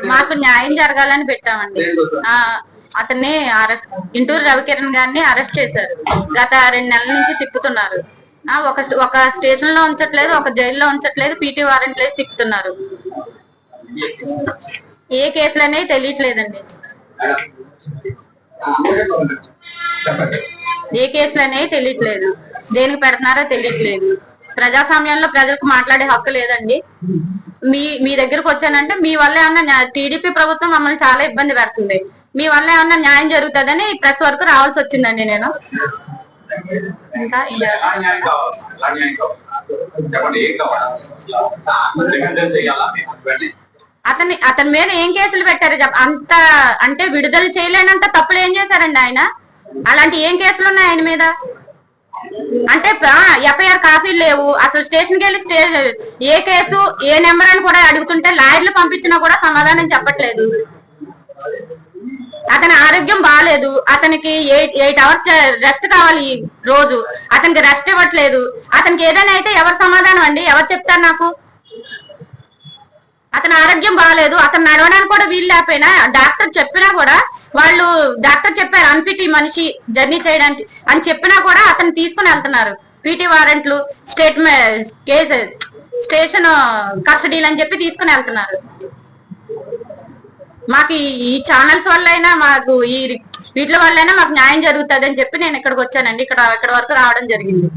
మాకు న్యాయం జరగాలని పెట్టామండి. అతన్ని అరెస్ట్ ఇంటూరు రవికిరణ్ గారిని అరెస్ట్ చేశారు. గత 2 నెలల నుంచి తిప్పుతున్నారు. ఒక స్టేషన్ లో ఉంచట్లేదు, ఒక జైల్లో ఉంచట్లేదు, పీటీ వారెంట్ వేసి తిప్పుతున్నారు. ఏ కేసులు అనేవి తెలియట్లేదండి. ఏ కేసులు అనేవి తెలియట్లేదు, దేనికి పెడుతున్నారో తెలియట్లేదు. ప్రజాస్వామ్యంలో ప్రజలకు మాట్లాడే హక్కు లేదండి. మీ దగ్గరకు వచ్చానంటే మీ వల్ల ఏమన్నా టీడీపీ ప్రభుత్వం మమ్మల్ని చాలా ఇబ్బంది పెడుతుంది, మీ వల్ల ఏమన్నా న్యాయం జరుగుతుందని ప్రెస్ వరకు రావాల్సి వచ్చిందండి. నేను ఇంకా అతని మీద ఏం కేసులు పెట్టారు అంత అంటే విడుదల చేయలేనంత తప్పులు ఏం చేశారండి ఆయన? అలాంటి ఏం కేసులు ఉన్నాయి ఆయన మీద? అంటే ఎఫ్ఐఆర్ కాపీలు లేవు. అసలు స్టేషన్కి వెళ్ళి ఏ కేసు ఏ నెంబర్ అని కూడా అడుగుతుంటే లాయర్లు పంపించినా కూడా సమాధానం చెప్పట్లేదు. అతని ఆరోగ్యం బాగాలేదు, అతనికి 8 hours రెస్ట్ కావాలి రోజు, అతనికి రెస్ట్ ఇవ్వట్లేదు. అతనికి ఏదైనా అయితే ఎవరు సమాధానం అండి? ఎవరు చెప్తారు నాకు? అతని ఆరోగ్యం బాగాలేదు, అతను నడవడానికి కూడా వీలు లేకపోయినా డాక్టర్ చెప్పినా కూడా డాక్టర్ చెప్పారు అన్ఫిట్ ఈ మనిషి జర్నీ చేయడానికి అని చెప్పినా కూడా అతను తీసుకుని వెళ్తున్నారు. పీటీ వారెంట్లు స్టేషన్ కస్టడీలు అని చెప్పి తీసుకుని వెళ్తున్నారు. మాకు ఈ ఛానల్స్ వల్ల అయినా మాకు వీటి వల్ల అయినా మాకు న్యాయం జరుగుతుంది అని చెప్పి నేను ఇక్కడికి వచ్చానండి. ఇక్కడ వరకు రావడం జరిగింది.